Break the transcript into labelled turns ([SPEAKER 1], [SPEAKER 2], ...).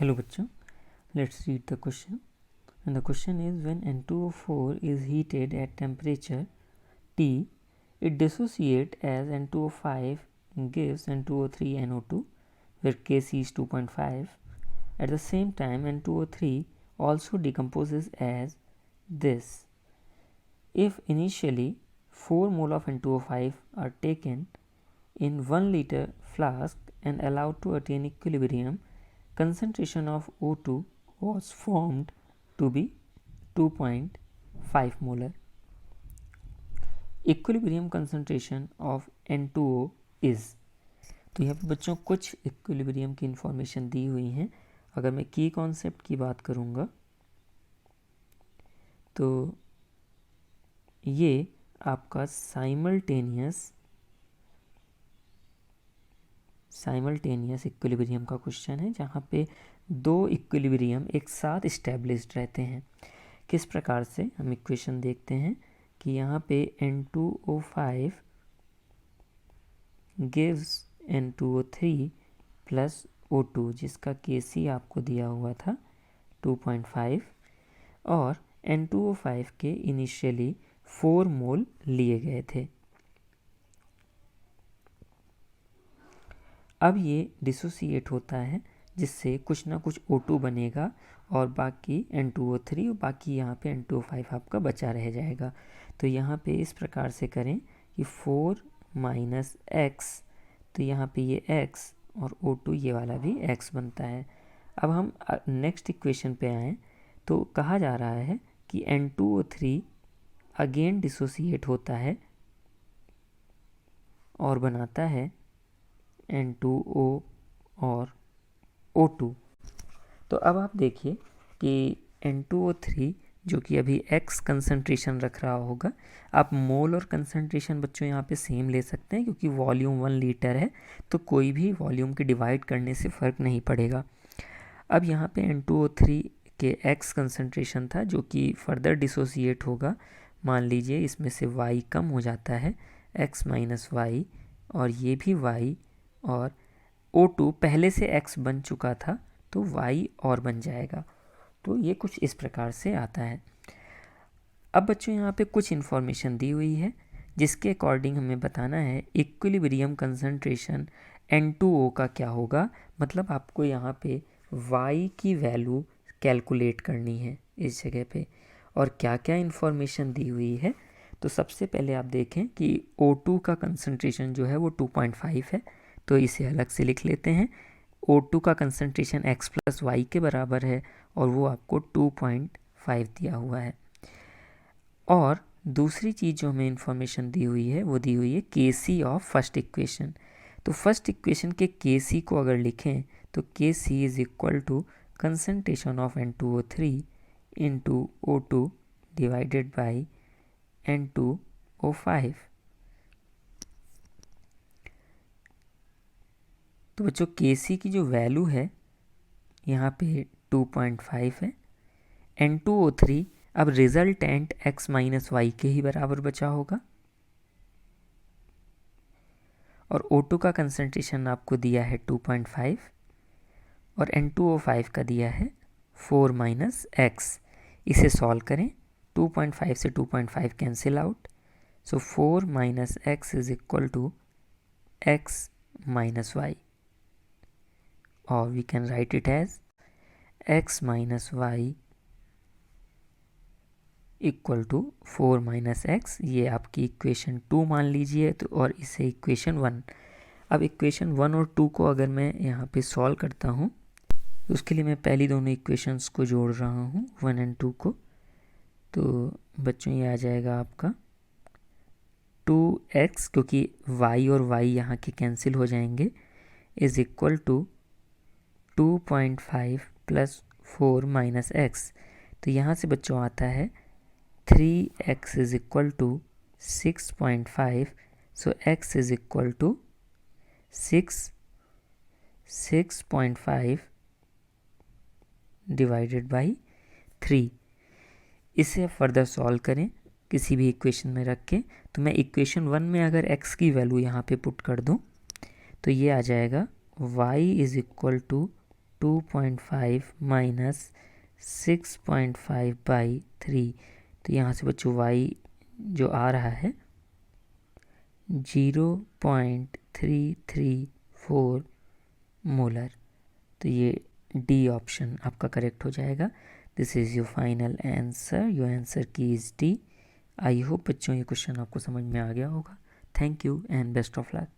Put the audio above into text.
[SPEAKER 1] Hello bachcho, let's read the question. And the question is, when N2O4 is heated at temperature T, it dissociates as N2O5 gives N2O3NO2 where Kc is 2.5. At the same time, N2O3 also decomposes as this. If initially 4 mole of N2O5 are taken in 1 liter flask and allowed to attain equilibrium, concentration of O2 was formed to be 2.5 molar. Equilibrium concentration of N2O is, तो यहाँ पे बच्चों कुछ equilibrium की information दी हुई हैं. अगर मैं की कॉन्सेप्ट की बात करूँगा तो ये आपका साइमल्टेनियस इक्विलिब्रियम का क्वेश्चन है, जहाँ पे दो इक्विलिब्रियम एक साथ इस्टेब्लिश्ड रहते हैं. किस प्रकार से, हम इक्वेशन देखते हैं कि यहाँ पे N2O5 gives N2O3 plus O2 जिसका Kc आपको दिया हुआ था 2.5 और N2O5 के इनिशियली 4 मोल लिए गए थे. अब ये डिसोसिएट होता है जिससे कुछ ना कुछ O2 बनेगा और बाकी N2O3 और बाकी यहाँ पे N2O5 आपका बचा रह जाएगा. तो यहाँ पे इस प्रकार से करें कि 4 माइनस x, तो यहाँ पे ये x और O2 ये वाला भी x बनता है. अब हम नेक्स्ट इक्वेशन पे आएँ तो कहा जा रहा है कि N2O3 अगेन डिसोसिएट होता है और बनाता है N2O और O2. तो अब आप देखिए कि N2O3 जो कि अभी x कंसंट्रेशन रख रहा होगा, आप मोल और कंसंट्रेशन बच्चों यहाँ पे सेम ले सकते हैं क्योंकि वॉल्यूम 1 लीटर है तो कोई भी वॉल्यूम के डिवाइड करने से फ़र्क नहीं पड़ेगा. अब यहाँ पे N2O3 के x कंसंट्रेशन था जो कि फर्दर डिसोसिएट होगा. मान लीजिए इसमें से y कम हो जाता है, x माइनस वाई, और ये भी y, और O2 पहले से x बन चुका था तो y और बन जाएगा. तो ये कुछ इस प्रकार से आता है. अब बच्चों यहाँ पे कुछ इन्फॉर्मेशन दी हुई है जिसके अकॉर्डिंग हमें बताना है इक्विलिब्रियम कंसंट्रेशन N2O का क्या होगा. मतलब आपको यहाँ पे y की वैल्यू कैलकुलेट करनी है इस जगह पे, और क्या क्या इन्फॉर्मेशन दी हुई है. तो सबसे पहले आप देखें कि O2 का कंसंट्रेशन जो है वो 2.5 है, तो इसे अलग से लिख लेते हैं. O2 का कंसंट्रेशन x प्लस वाई के बराबर है और वो आपको 2.5 दिया हुआ है. और दूसरी चीज़ जो हमें इंफॉर्मेशन दी हुई है वो दी हुई है Kc ऑफ फर्स्ट इक्वेशन. तो फर्स्ट इक्वेशन के Kc को अगर लिखें तो Kc is equal to concentration of N2O3 into O2 divided by N2O5. तो बच्चों Kc की जो वैल्यू है यहाँ पे 2.5 है. N2O3 अब रिजल्टेंट x माइनस वाई के ही बराबर बचा होगा, और O2 का कंसंट्रेशन आपको दिया है 2.5 और N2O5 का दिया है 4 माइनस x. इसे सॉल्व करें, 2.5 से 2.5 cancel out, so 4 minus x is equal to x minus y, और we can write it as x minus y equal to 4 minus x. ये आपकी इक्वेशन 2 मान लीजिए तो, और इसे इक्वेशन 1. अब इक्वेशन 1 और 2 को अगर मैं यहाँ पे सॉल्व करता हूँ तो उसके लिए मैं पहली दोनों इक्वेशंस को जोड़ रहा हूँ 1 एंड 2 को. तो बच्चों ये आ जाएगा आपका 2x, क्योंकि y और y यहाँ के कैंसिल हो जाएंगे, is equal to 2.5 plus 4 minus x. तो यहाँ से बच्चों आता है 3x is equal to 6.5. So x is equal to 6.5 divided by 3. इसे फर्दर सॉल्व करें किसी भी इक्वेशन में रख के. तो मैं इक्वेशन 1 में अगर x की वैल्यू यहाँ पे पुट कर दूँ तो ये आ जाएगा y is equal to 2.5 minus 6.5/3। तो यहाँ से बच्चों y जो आ रहा है 0.334 मोलर। तो ये डी ऑप्शन आपका करेक्ट हो जाएगा। This is your final answer. Your answer की इज़ डी। आई होप बच्चों ये क्वेश्चन आपको समझ में आ गया होगा। Thank you and best of luck.